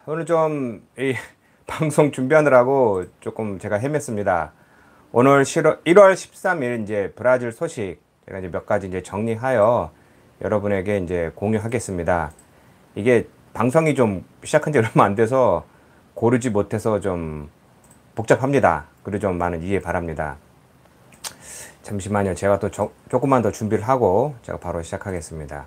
오늘 좀 방송 준비하느라고 조금 제가 헤맸습니다. 오늘 1월 13일 이제 브라질 소식 제가 이제 몇 가지 이제 정리하여 여러분에게 이제 공유하겠습니다. 이게 방송이 좀 시작한 지 얼마 안 돼서 고르지 못해서 좀 복잡합니다. 그리고 좀 많은 이해 바랍니다. 잠시만요. 제가 또 조금만 더 준비를 하고 제가 바로 시작하겠습니다.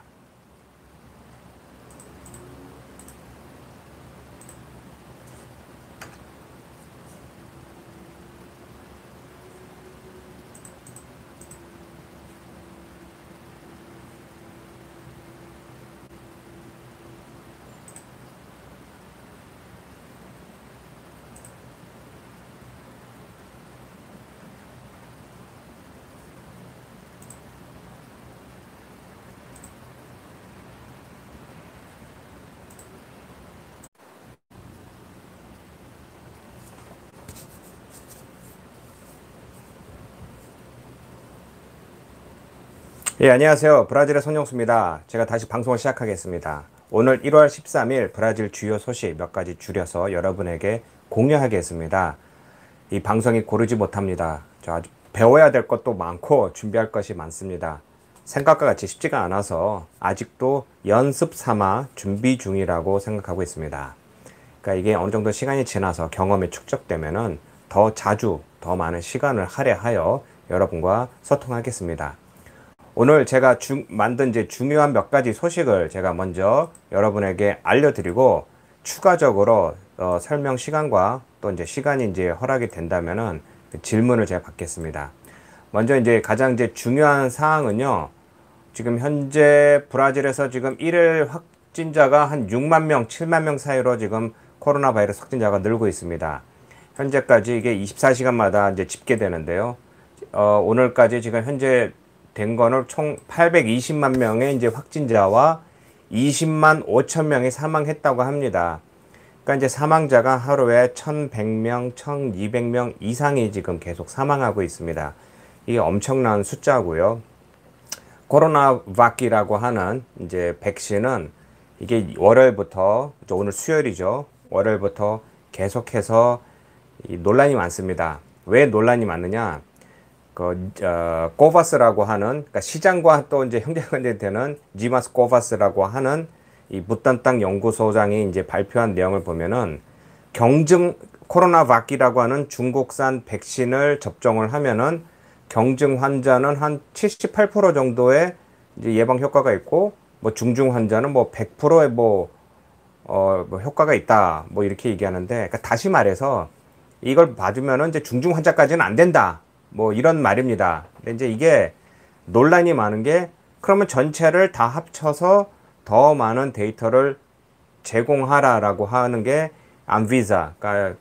예, 안녕하세요. 브라질의 손용수입니다. 제가 다시 방송을 시작하겠습니다. 오늘 1월 13일 브라질 주요 소식 몇 가지 줄여서 여러분에게 공유하겠습니다. 이 방송이 고르지 못합니다. 저 아주 배워야 될 것도 많고 준비할 것이 많습니다. 생각과 같이 쉽지가 않아서 아직도 연습 삼아 준비 중이라고 생각하고 있습니다. 그러니까 이게 어느 정도 시간이 지나서 경험이 축적되면은 더 자주 더 많은 시간을 할애하여 여러분과 소통하겠습니다. 오늘 제가 만든 이제 중요한 몇 가지 소식을 제가 먼저 여러분에게 알려드리고 추가적으로 설명 시간과 또 이제 시간이 이제 허락이 된다면은 그 질문을 제가 받겠습니다. 먼저 이제 가장 이제 중요한 사항은요. 지금 현재 브라질에서 지금 일일 확진자가 한 6만 명, 7만 명 사이로 지금 코로나 바이러스 확진자가 늘고 있습니다. 현재까지 이게 24시간마다 이제 집계되는데요. 오늘까지 지금 현재 된 거는 총 820만 명의 이제 확진자와 20만 5천 명이 사망했다고 합니다. 그러니까 이제 사망자가 하루에 1,100명, 1,200명 이상이 지금 계속 사망하고 있습니다. 이게 엄청난 숫자고요. 코로나 바키라고 하는 이제 백신은 이게 월요일부터 오늘 수요일이죠. 월요일부터 계속해서 논란이 많습니다. 왜 논란이 많느냐? 코바스라고 하는, 그러니까 시장과 또 이제 형제관계 되는 지마스 코바스라고 하는 이 부탄탕 연구소장이 이제 발표한 내용을 보면은 코로나 바키라고 하는 중국산 백신을 접종을 하면은 경증 환자는 한 78% 정도의 이제 예방 효과가 있고, 뭐 중증 환자는 뭐 100%의 뭐 효과가 있다. 뭐 이렇게 얘기하는데, 그러니까 다시 말해서 이걸 받으면은 이제 중증 환자까지는 안 된다. 뭐 이런 말입니다. 근데 이제 이게 논란이 많은 게 그러면 전체를 다 합쳐서 더 많은 데이터를 제공하라라고 하는 게 안비자, 그러니까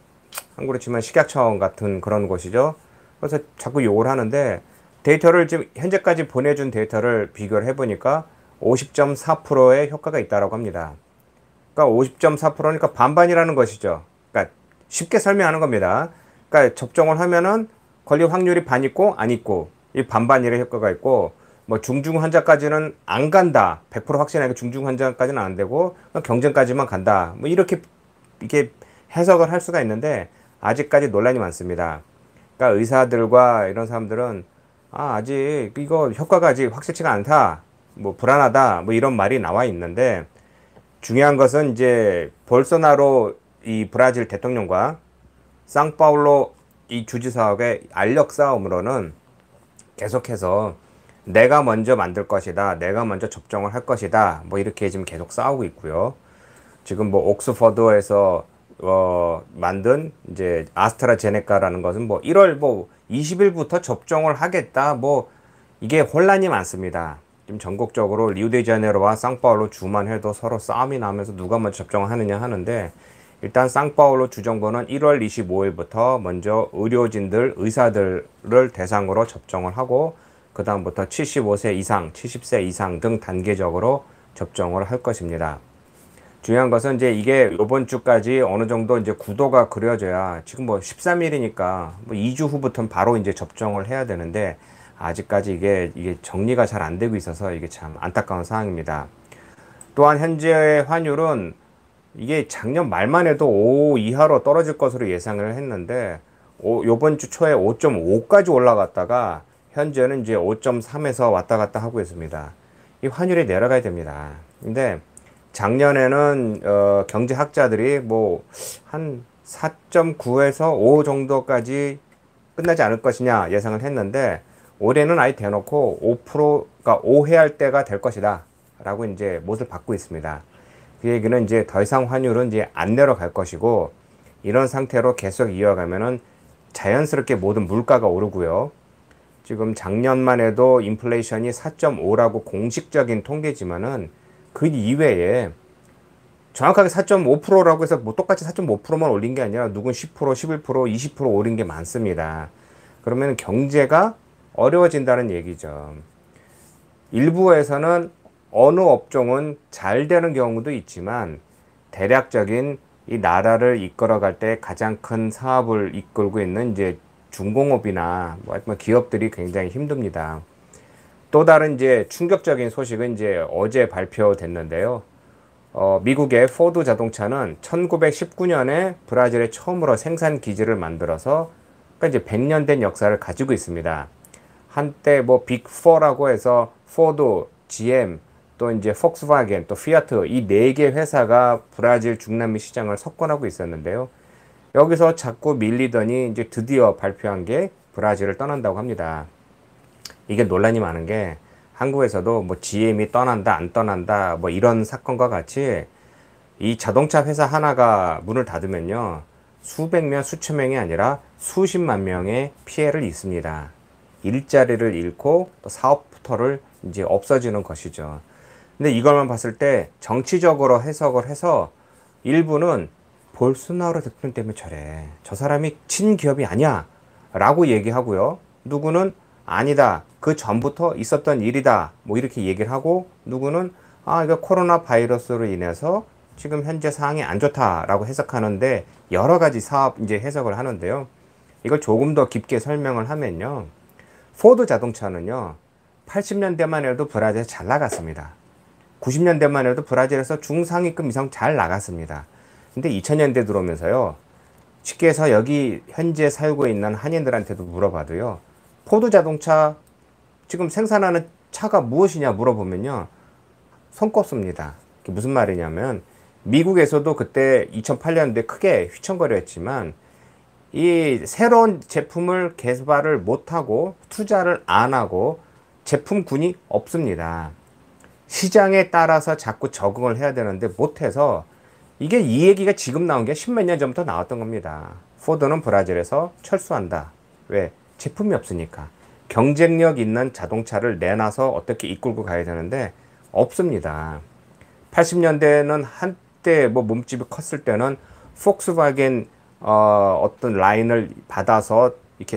한국으로 치면 식약처 같은 그런 곳이죠. 그래서 자꾸 욕을 하는데 데이터를 지금 현재까지 보내준 데이터를 비교를 해보니까 50.4%의 효과가 있다라고 합니다. 그러니까 50.4%니까 반반이라는 것이죠. 그러니까 쉽게 설명하는 겁니다. 그러니까 접종을 하면은 걸릴 확률이 반 있고 안 있고 이 반반이의 효과가 있고 뭐 중증 환자까지는 안 간다. 100% 확신하게 중증 환자까지는 안 되고 경증까지만 간다. 뭐 이렇게 해석을 할 수가 있는데 아직까지 논란이 많습니다. 그러니까 의사들과 이런 사람들은 아직 이거 효과가 아직 확실치가 않다. 뭐 불안하다. 뭐 이런 말이 나와 있는데 중요한 것은 이제 볼소나로 이 브라질 대통령과 상파울로 이 주지사하고의 알력 싸움으로는 계속해서 내가 먼저 만들 것이다. 내가 먼저 접종을 할 것이다. 뭐 이렇게 지금 계속 싸우고 있고요. 지금 뭐 옥스퍼드에서 만든 이제 아스트라제네카라는 것은 뭐 1월 뭐 20일부터 접종을 하겠다. 뭐 이게 혼란이 많습니다. 지금 전국적으로 리우데자네이루와 상파울루 주만 해도 서로 싸움이 나면서 누가 먼저 접종을 하느냐 하는데 일단 상파울루 주정부는 1월 25일부터 먼저 의료진들, 의사들을 대상으로 접종을 하고 그 다음부터 75세 이상, 70세 이상 등 단계적으로 접종을 할 것입니다. 중요한 것은 이제 이게 이번 주까지 어느 정도 이제 구도가 그려져야 지금 뭐 13일이니까 뭐 2주 후부터는 바로 이제 접종을 해야 되는데 아직까지 이게 정리가 잘 안 되고 있어서 이게 참 안타까운 상황입니다. 또한 현재의 환율은 이게 작년 말만 해도 5 이하로 떨어질 것으로 예상을 했는데 요번 주 초에 5.5까지 올라갔다가 현재는 이제 5.3에서 왔다 갔다 하고 있습니다. 이 환율이 내려가야 됩니다. 근데 작년에는 경제학자들이 뭐 한 4.9에서 5 정도까지 끝나지 않을 것이냐 예상을 했는데 올해는 아예 대놓고 5%가 5회할 때가 될 것이다 라고 이제 못을 받고 있습니다. 그 얘기는 이제 더 이상 환율은 이제 안 내려갈 것이고 이런 상태로 계속 이어가면은 자연스럽게 모든 물가가 오르고요. 지금 작년만 해도 인플레이션이 4.5라고 공식적인 통계지만은 그 이외에 정확하게 4.5%라고 해서 뭐 똑같이 4.5%만 올린 게 아니라 누군 10%, 11%, 20% 오른 게 많습니다. 그러면 경제가 어려워진다는 얘기죠. 일부에서는 어느 업종은 잘 되는 경우도 있지만 대략적인 이 나라를 이끌어갈 때 가장 큰 사업을 이끌고 있는 이제 중공업이나 뭐 기업들이 굉장히 힘듭니다. 또 다른 이제 충격적인 소식은 이제 어제 발표됐는데요. 미국의 포드 자동차는 1919년에 브라질에 처음으로 생산 기지를 만들어서 그러니까 이제 100년 된 역사를 가지고 있습니다. 한때 뭐 빅4라고 해서 포드, GM, 또 이제 폭스바겐, 또 피아트 이 4개 회사가 브라질 중남미 시장을 석권하고 있었는데요. 여기서 자꾸 밀리더니 이제 드디어 발표한 게 브라질을 떠난다고 합니다. 이게 논란이 많은 게 한국에서도 뭐 GM이 떠난다 안 떠난다 뭐 이런 사건과 같이 이 자동차 회사 하나가 문을 닫으면요 수백 명 수천 명이 아니라 수십만 명의 피해를 입습니다. 일자리를 잃고 또 사업부터를 이제 없어지는 것이죠. 근데 이걸만 봤을 때 정치적으로 해석을 해서 일부는 볼소나로 대통령 때문에 저래, 저 사람이 친기업이 아니야 라고 얘기하고요. 누구는 아니다, 그 전부터 있었던 일이다 뭐 이렇게 얘기를 하고, 누구는 이거 코로나 바이러스로 인해서 지금 현재 상황이 안 좋다라고 해석하는데 여러 가지 사업 이제 해석을 하는데요. 이걸 조금 더 깊게 설명을 하면요, 포드 자동차는요 80년대만 해도 브라질에서 잘 나갔습니다. 90년대만 해도 브라질에서 중상위급 이상 잘 나갔습니다. 근데 2000년대 들어오면서요, 쉽게 해서 여기 현재 살고 있는 한인들한테도 물어봐도요, 포드 자동차 지금 생산하는 차가 무엇이냐 물어보면요 손꼽습니다. 그게 무슨 말이냐면 미국에서도 그때 2008년도에 크게 휘청거려 했지만 이 새로운 제품을 개발을 못하고 투자를 안 하고 제품군이 없습니다. 시장에 따라서 자꾸 적응을 해야 되는데 못해서, 이게 이 얘기가 지금 나온 게 십몇 년 전부터 나왔던 겁니다. 포드는 브라질에서 철수한다. 왜? 제품이 없으니까. 경쟁력 있는 자동차를 내놔서 어떻게 이끌고 가야 되는데 없습니다. 80년대는 한때 뭐 몸집이 컸을 때는 폭스바겐 어떤 라인을 받아서 이렇게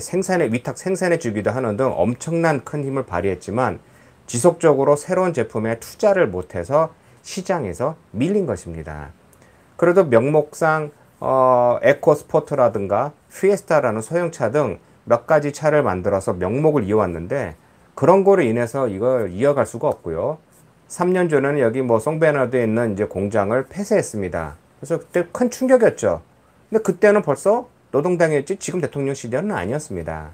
위탁 생산해 주기도 하는 등 엄청난 큰 힘을 발휘했지만 지속적으로 새로운 제품에 투자를 못해서 시장에서 밀린 것입니다. 그래도 명목상 에코스포트라든가 피에스타라는 소형차 등 몇 가지 차를 만들어서 명목을 이어왔는데 그런 거로 인해서 이걸 이어갈 수가 없고요. 3년 전에는 여기 뭐 송베르나드에 있는 이제 공장을 폐쇄했습니다. 그래서 그때 큰 충격이었죠. 근데 그때는 벌써 노동당이었지 지금 대통령 시절은 아니었습니다.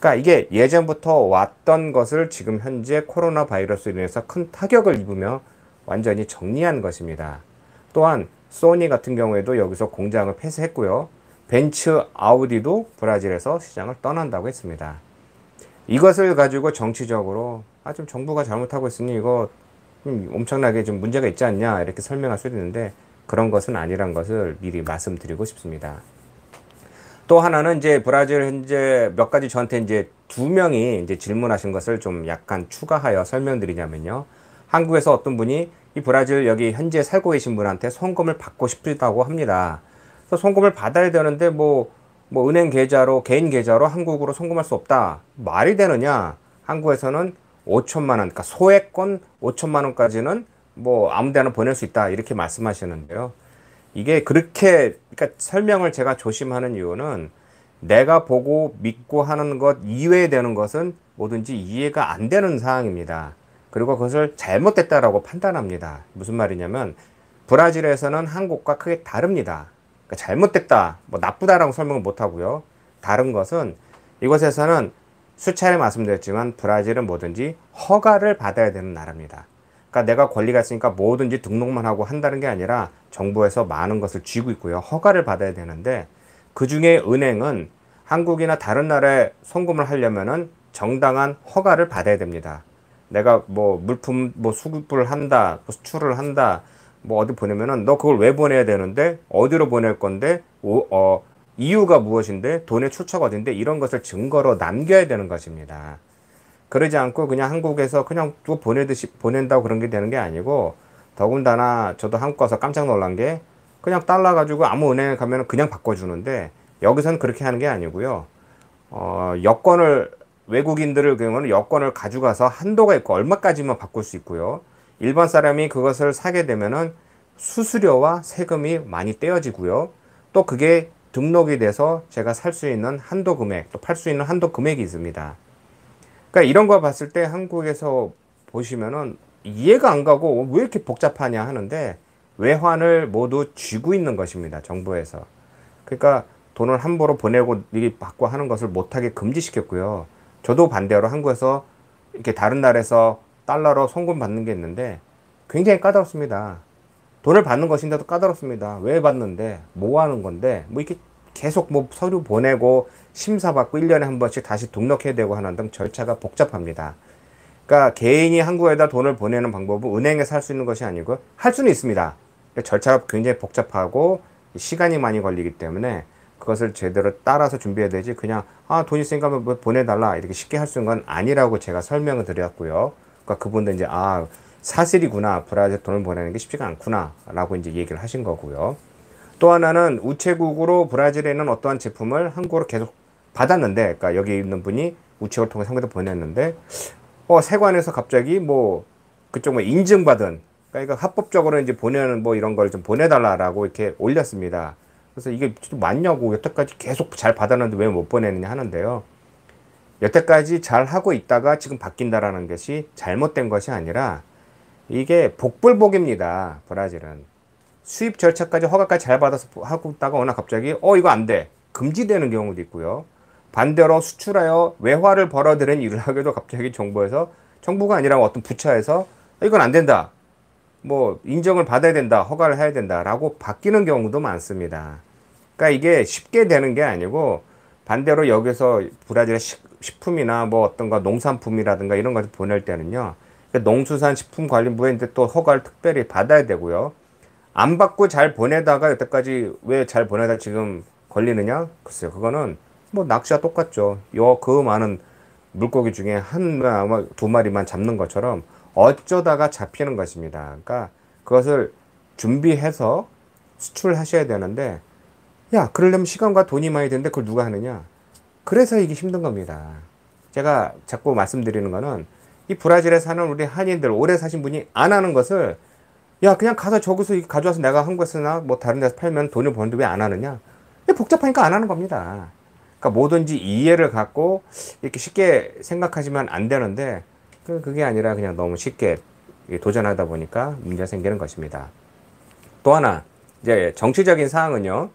그러니까 이게 예전부터 왔던 것을 지금 현재 코로나 바이러스로 인해서 큰 타격을 입으며 완전히 정리한 것입니다. 또한 소니 같은 경우에도 여기서 공장을 폐쇄했고요. 벤츠, 아우디도 브라질에서 시장을 떠난다고 했습니다. 이것을 가지고 정치적으로 좀 정부가 잘못하고 있으니 이거 엄청나게 좀 문제가 있지 않냐 이렇게 설명할 수도 있는데 그런 것은 아니란 것을 미리 말씀드리고 싶습니다. 또 하나는 이제 브라질 현재 몇 가지 저한테 이제 2명이 이제 질문하신 것을 좀 약간 추가하여 설명드리냐면요. 한국에서 어떤 분이 이 브라질 여기 현재 살고 계신 분한테 송금을 받고 싶다고 합니다. 그래서 송금을 받아야 되는데 뭐 은행 계좌로, 개인 계좌로 한국으로 송금할 수 없다. 말이 되느냐? 한국에서는 5천만 원, 그러니까 소액권 5천만 원까지는 뭐 아무데나 보낼 수 있다 이렇게 말씀하시는데요. 이게 그렇게, 그러니까 설명을 제가 조심하는 이유는 내가 보고 믿고 하는 것 이외에 되는 것은 뭐든지 이해가 안 되는 사항입니다. 그리고 그것을 잘못됐다라고 판단합니다. 무슨 말이냐면 브라질에서는 한국과 크게 다릅니다. 그러니까 잘못됐다, 뭐 나쁘다라고 설명을 못 하고요. 다른 것은 이곳에서는 수차례 말씀드렸지만 브라질은 뭐든지 허가를 받아야 되는 나라입니다. 그러니까 내가 권리가 있으니까 뭐든지 등록만 하고 한다는 게 아니라 정부에서 많은 것을 쥐고 있고요. 허가를 받아야 되는데 그중에 은행은 한국이나 다른 나라에 송금을 하려면은 정당한 허가를 받아야 됩니다. 내가 뭐 물품 뭐 수급을 한다, 뭐 수출을 한다, 뭐 어디 보내면은 너 그걸 왜 보내야 되는데 어디로 보낼 건데 이유가 무엇인데 돈의 출처가 어딘데 이런 것을 증거로 남겨야 되는 것입니다. 그러지 않고 그냥 한국에서 그냥 또 보내듯이 보낸다고 그런 게 되는 게 아니고 더군다나 저도 한국 가서 깜짝 놀란 게 그냥 달러 가지고 아무 은행에 가면 그냥 바꿔주는데 여기서는 그렇게 하는 게 아니고요. 여권을 외국인들을 그러면 여권을 가져가서 한도가 있고 얼마까지만 바꿀 수 있고요. 일반 사람이 그것을 사게 되면은 수수료와 세금이 많이 떼어지고요. 또 그게 등록이 돼서 제가 살 수 있는 한도 금액, 또 팔 수 있는 한도 금액이 있습니다. 그러니까 이런 거 봤을 때 한국에서 보시면은 이해가 안 가고 왜 이렇게 복잡하냐 하는데 외환을 모두 쥐고 있는 것입니다. 정부에서. 그러니까 돈을 함부로 보내고 미리 받고 하는 것을 못하게 금지시켰고요. 저도 반대로 한국에서 이렇게 다른 나라에서 달러로 송금 받는 게 있는데 굉장히 까다롭습니다. 돈을 받는 것인데도 까다롭습니다. 왜 받는데? 뭐 하는 건데? 뭐 이렇게 계속 뭐 서류 보내고 심사받고 1년에 한 번씩 다시 등록해야 되고 하는 등 절차가 복잡합니다. 그러니까 개인이 한국에다 돈을 보내는 방법은 은행에서 할 수 있는 것이 아니고 할 수는 있습니다. 절차가 굉장히 복잡하고 시간이 많이 걸리기 때문에 그것을 제대로 따라서 준비해야 되지 그냥 돈 있으니까 뭐 보내달라 이렇게 쉽게 할 수 있는 건 아니라고 제가 설명을 드렸고요. 그러니까 그분도 이제 사실이구나, 브라질 돈을 보내는 게 쉽지가 않구나 라고 이제 얘기를 하신 거고요. 또 하나는 우체국으로 브라질에 있는 어떠한 제품을 한국으로 계속 받았는데, 그러니까 여기 있는 분이 우체국을 통해서 한국에 보냈는데 세관에서 갑자기 뭐 그쪽 뭐 인증받은, 그러니까 합법적으로 이제 보내는 뭐 이런 걸 좀 보내달라라고 이렇게 올렸습니다. 그래서 이게 맞냐고, 여태까지 계속 잘 받았는데 왜 못 보내느냐 하는데요. 여태까지 잘 하고 있다가 지금 바뀐다라는 것이 잘못된 것이 아니라 이게 복불복입니다. 브라질은 수입 절차까지 허가까지 잘 받아서 하고 있다가 어느 갑자기 이거 안 돼, 금지되는 경우도 있고요. 반대로 수출하여 외화를 벌어들인 일을 하게도 갑자기 정부가 아니라 어떤 부처에서 이건 안 된다, 뭐 인정을 받아야 된다, 허가를 해야 된다라고 바뀌는 경우도 많습니다. 그러니까 이게 쉽게 되는 게 아니고 반대로 여기서 브라질의 식품이나 뭐 어떤가 농산품이라든가 이런 것을 보낼 때는요, 농수산식품관리부에 이제 또 허가를 특별히 받아야 되고요. 안 받고 잘 보내다가 여태까지 왜 잘 보내다 지금 걸리느냐? 글쎄요, 그거는 뭐 낚시와 똑같죠. 그 많은 물고기 중에 아마 두 마리만 잡는 것처럼 어쩌다가 잡히는 것입니다. 그러니까 그것을 준비해서 수출하셔야 되는데, 그러려면 시간과 돈이 많이 드는데 그걸 누가 하느냐? 그래서 이게 힘든 겁니다. 제가 자꾸 말씀드리는 거는 이 브라질에 사는 우리 한인들, 오래 사신 분이 안 하는 것을 그냥 가서 저기서 가져와서 내가 한국에서나 뭐 다른 데서 팔면 돈을 버는데 왜 안 하느냐? 복잡하니까 안 하는 겁니다. 그러니까 뭐든지 이해를 갖고 이렇게 쉽게 생각하시면 안 되는데 그게 아니라 그냥 너무 쉽게 도전하다 보니까 문제가 생기는 것입니다. 또 하나, 이제 정치적인 사항은요.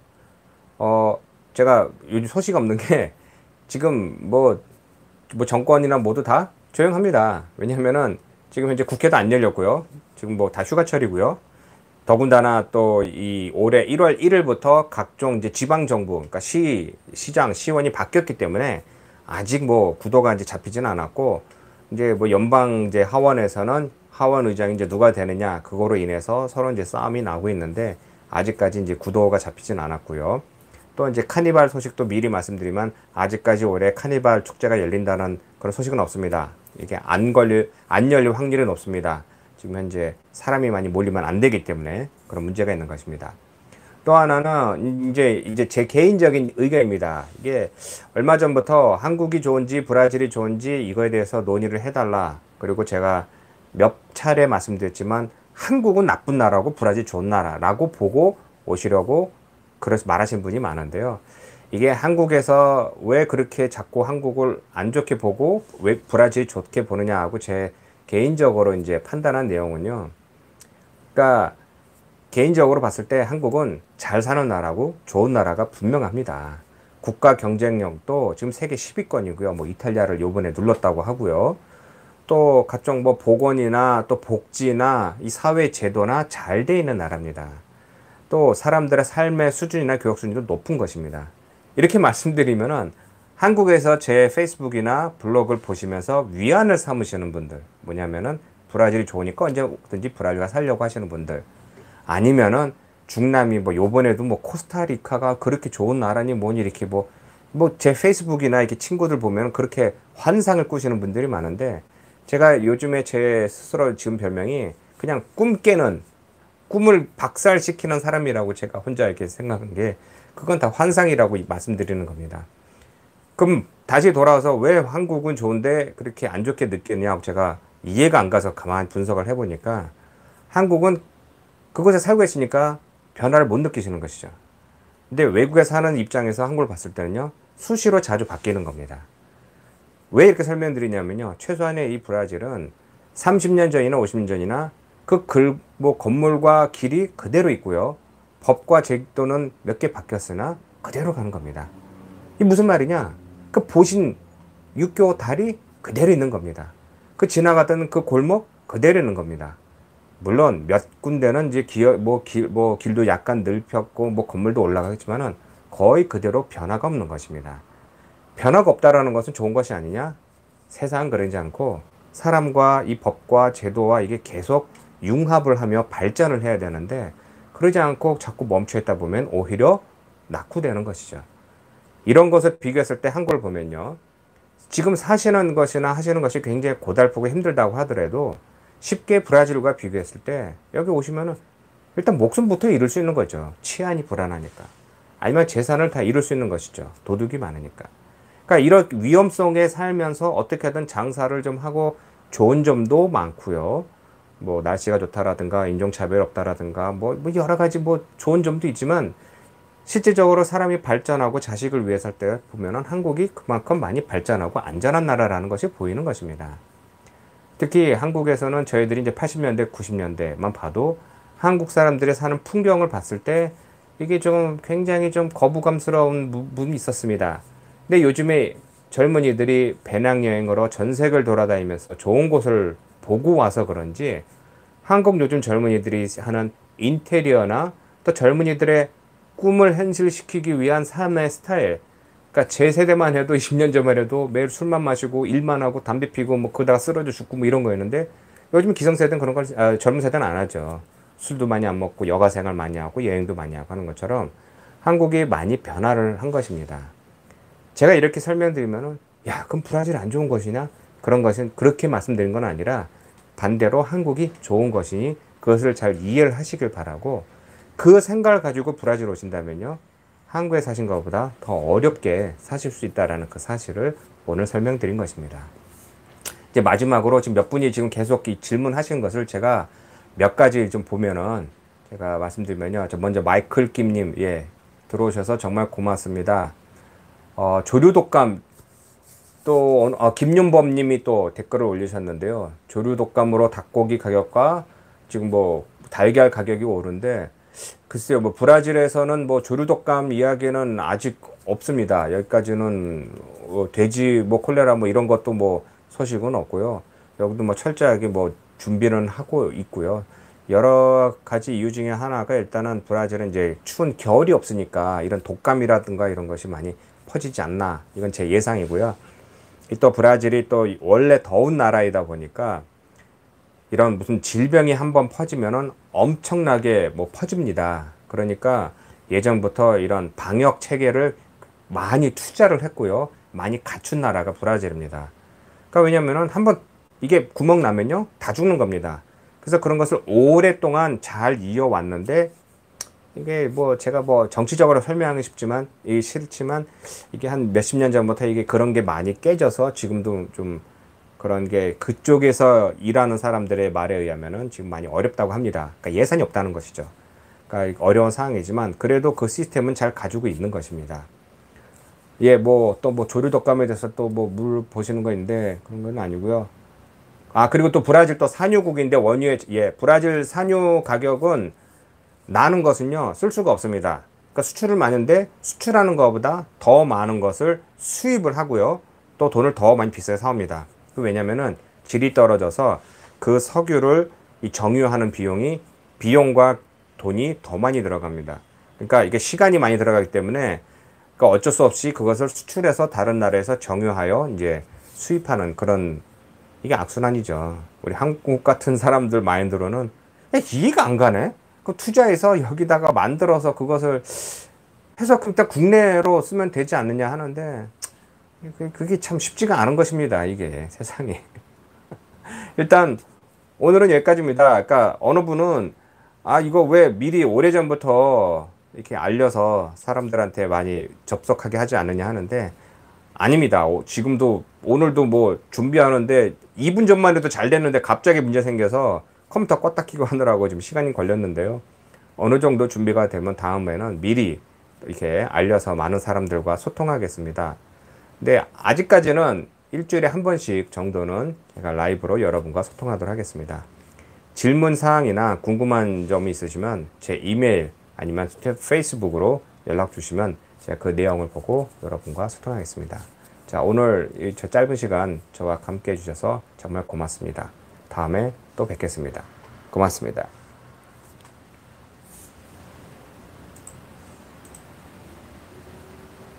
제가 요즘 소식 없는 게 지금 뭐 정권이나 모두 다 조용합니다. 왜냐하면은 지금 현재 국회도 안 열렸고요. 지금 뭐 다 휴가철이고요. 더군다나 또 이 올해 1월 1일부터 각종 이제 지방 정부, 그러니까 시장, 시원이 바뀌었기 때문에 아직 뭐 구도가 이제 잡히지는 않았고, 이제 뭐 연방 이제 하원에서는 하원 의장이 이제 누가 되느냐 그거로 인해서 서로 이제 싸움이 나고 있는데 아직까지 이제 구도가 잡히진 않았고요. 또 이제 카니발 소식도 미리 말씀드리면 아직까지 올해 카니발 축제가 열린다는 그런 소식은 없습니다. 이게 안 열릴 확률은 없습니다. 지금 현재 사람이 많이 몰리면 안 되기 때문에 그런 문제가 있는 것입니다. 또 하나는 이제 제 개인적인 의견입니다. 이게 얼마 전부터 한국이 좋은지 브라질이 좋은지 이거에 대해서 논의를 해달라. 그리고 제가 몇 차례 말씀드렸지만 한국은 나쁜 나라고 브라질 좋은 나라라고 보고 오시려고 그래서 말하신 분이 많은데요. 이게 한국에서 왜 그렇게 자꾸 한국을 안 좋게 보고 왜 브라질이 좋게 보느냐 하고 제 개인적으로 이제 판단한 내용은요. 그러니까 개인적으로 봤을 때 한국은 잘 사는 나라고 좋은 나라가 분명합니다. 국가 경쟁력도 지금 세계 10위권이고요. 뭐 이탈리아를 요번에 눌렀다고 하고요. 또 각종 뭐 보건이나 또 복지나 이 사회 제도나 잘 돼 있는 나라입니다. 또 사람들의 삶의 수준이나 교육 수준도 높은 것입니다. 이렇게 말씀드리면은 한국에서 제 페이스북이나 블로그를 보시면서 위안을 삼으시는 분들, 뭐냐면은 브라질이 좋으니까 언제든지 브라질 가 살려고 하시는 분들, 아니면은 중남미 뭐 요번에도 뭐 코스타리카가 그렇게 좋은 나라니 뭐니 이렇게 뭐 제 페이스북이나 이렇게 친구들 보면 그렇게 환상을 꾸시는 분들이 많은데, 제가 요즘에 제 스스로 지은 별명이 그냥 꿈 깨는, 꿈을 박살시키는 사람이라고 제가 혼자 이렇게 생각한 게, 그건 다 환상이라고 말씀드리는 겁니다. 그럼 다시 돌아와서 왜 한국은 좋은데 그렇게 안 좋게 느꼈냐고 제가 이해가 안 가서 가만히 분석을 해보니까, 한국은 그곳에 살고 있으니까 변화를 못 느끼시는 것이죠. 근데 외국에 사는 입장에서 한국을 봤을 때는요, 수시로 자주 바뀌는 겁니다. 왜 이렇게 설명드리냐면요, 최소한의 이 브라질은 30년 전이나 50년 전이나 뭐 건물과 길이 그대로 있고요, 법과 제도는 몇 개 바뀌었으나 그대로 가는 겁니다. 이게 무슨 말이냐, 그 보신 육교 다리 그대로 있는 겁니다. 그 지나갔던 그 골목 그대로 있는 겁니다. 물론 몇 군데는 이제 길도 약간 넓혔고 뭐 건물도 올라가겠지만은 거의 그대로 변화가 없는 것입니다. 변화가 없다라는 것은 좋은 것이 아니냐? 세상은 그러지 않고 사람과 이 법과 제도와 이게 계속 융합을 하며 발전을 해야 되는데, 그러지 않고 자꾸 멈춰 있다 보면 오히려 낙후되는 것이죠. 이런 것을 비교했을 때 한국을 보면요, 지금 사시는 것이나 하시는 것이 굉장히 고달프고 힘들다고 하더라도 쉽게 브라질과 비교했을 때 여기 오시면은 일단 목숨부터 잃을 수 있는 거죠. 치안이 불안하니까. 아니면 재산을 다 잃을 수 있는 것이죠. 도둑이 많으니까. 그러니까 이런 위험성에 살면서 어떻게든 장사를 좀 하고 좋은 점도 많고요. 뭐 날씨가 좋다라든가 인종차별 없다라든가 뭐 여러 가지 뭐 좋은 점도 있지만, 실질적으로 사람이 발전하고 자식을 위해 살 때 보면은 한국이 그만큼 많이 발전하고 안전한 나라라는 것이 보이는 것입니다. 특히 한국에서는 저희들이 이제 80년대, 90년대만 봐도 한국 사람들이 사는 풍경을 봤을 때 이게 좀 굉장히 좀 거부감스러운 부분이 있었습니다. 근데 요즘에 젊은이들이 배낭여행으로 전 세계를 돌아다니면서 좋은 곳을 보고 와서 그런지, 한국 요즘 젊은이들이 하는 인테리어나 또 젊은이들의 꿈을 현실시키기 위한 삶의 스타일, 그러니까 제 세대만 해도 20년 전만 해도 매일 술만 마시고 일만 하고 담배 피고 뭐 그러다가 쓰러져 죽고 뭐 이런 거였는데, 요즘 기성세대는 그런 걸, 젊은 세대는 안 하죠. 술도 많이 안 먹고 여가 생활 많이 하고 여행도 많이 하고 하는 것처럼 한국이 많이 변화를 한 것입니다. 제가 이렇게 설명드리면은 야, 그럼 브라질 안 좋은 것이냐? 그런 것은 그렇게 말씀드린 건 아니라 반대로 한국이 좋은 것이니 그것을 잘 이해를 하시길 바라고, 그 생각을 가지고 브라질 오신다면요, 한국에 사신 것보다 더 어렵게 사실 수 있다는 그 사실을 오늘 설명드린 것입니다. 이제 마지막으로 지금 몇 분이 지금 계속 질문하신 것을 제가 몇 가지 좀 보면은 제가 말씀드리면요. 먼저 마이클 김님, 예, 들어오셔서 정말 고맙습니다. 조류독감, 또 김윤범 님이 또 댓글을 올리셨는데요. 조류독감으로 닭고기 가격과 지금 뭐 달걀 가격이 오른데, 글쎄요, 뭐 브라질에서는 뭐 조류독감 이야기는 아직 없습니다. 여기까지는 돼지 뭐 콜레라 뭐 이런 것도 뭐 소식은 없고요. 여기도 뭐 철저하게 뭐 준비는 하고 있고요. 여러 가지 이유 중에 하나가, 일단은 브라질은 이제 추운 겨울이 없으니까 이런 독감이라든가 이런 것이 많이 퍼지지 않나, 이건 제 예상이고요. 또 브라질이 또 원래 더운 나라이다 보니까 이런 무슨 질병이 한번 퍼지면은 엄청나게 뭐 퍼집니다. 그러니까 예전부터 이런 방역 체계를 많이 투자를 했고요, 많이 갖춘 나라가 브라질입니다. 그러니까 왜냐면은 한번 이게 구멍 나면요, 다 죽는 겁니다. 그래서 그런 것을 오랫동안 잘 이어왔는데, 이게 뭐 제가 뭐 정치적으로 설명하기 쉽지만 싫지만, 이게 한 몇십 년 전부터 이게 그런 게 많이 깨져서 지금도 좀 그런 게 그쪽에서 일하는 사람들의 말에 의하면은 지금 많이 어렵다고 합니다. 그러니까 예산이 없다는 것이죠. 그러니까 어려운 상황이지만 그래도 그 시스템은 잘 가지고 있는 것입니다. 예, 뭐 또 뭐 조류독감에 대해서 또 뭐 물 보시는 거 있는데 그런 건 아니고요. 그리고 또 브라질 또 산유국인데 원유의, 예, 브라질 산유 가격은 나는 것은요 쓸 수가 없습니다. 그러니까 수출을 많은데 수출하는 것보다 더 많은 것을 수입을 하고요. 또 돈을 더 많이 비싸게 사옵니다. 왜냐면은 질이 떨어져서 그 석유를 이 정유하는 비용과 돈이 더 많이 들어갑니다. 그러니까 이게 시간이 많이 들어가기 때문에 그러니까 어쩔 수 없이 그것을 수출해서 다른 나라에서 정유하여 이제 수입하는 그런 이게 악순환이죠. 우리 한국 같은 사람들 마인드로는 이해가 안 가네. 그 투자해서 여기다가 만들어서 그것을 해서 일단 국내로 쓰면 되지 않느냐 하는데 그게 참 쉽지가 않은 것입니다. 이게 세상에. 일단 오늘은 여기까지입니다. 그러니까 어느 분은 이거 왜 미리 오래전부터 이렇게 알려서 사람들한테 많이 접속하게 하지 않느냐 하는데 아닙니다. 지금도 오늘도 뭐 준비하는데 2분 전만 해도 잘 됐는데 갑자기 문제 생겨서 컴퓨터 껐다 켜고 하느라고 지금 시간이 걸렸는데요. 어느 정도 준비가 되면 다음에는 미리 이렇게 알려서 많은 사람들과 소통하겠습니다. 근데 아직까지는 일주일에 한 번씩 정도는 제가 라이브로 여러분과 소통하도록 하겠습니다. 질문 사항이나 궁금한 점이 있으시면 제 이메일 아니면 페이스북으로 연락 주시면 제가 그 내용을 보고 여러분과 소통하겠습니다. 자, 오늘 저 짧은 시간 저와 함께 해주셔서 정말 고맙습니다. 다음에 또 뵙겠습니다. 고맙습니다.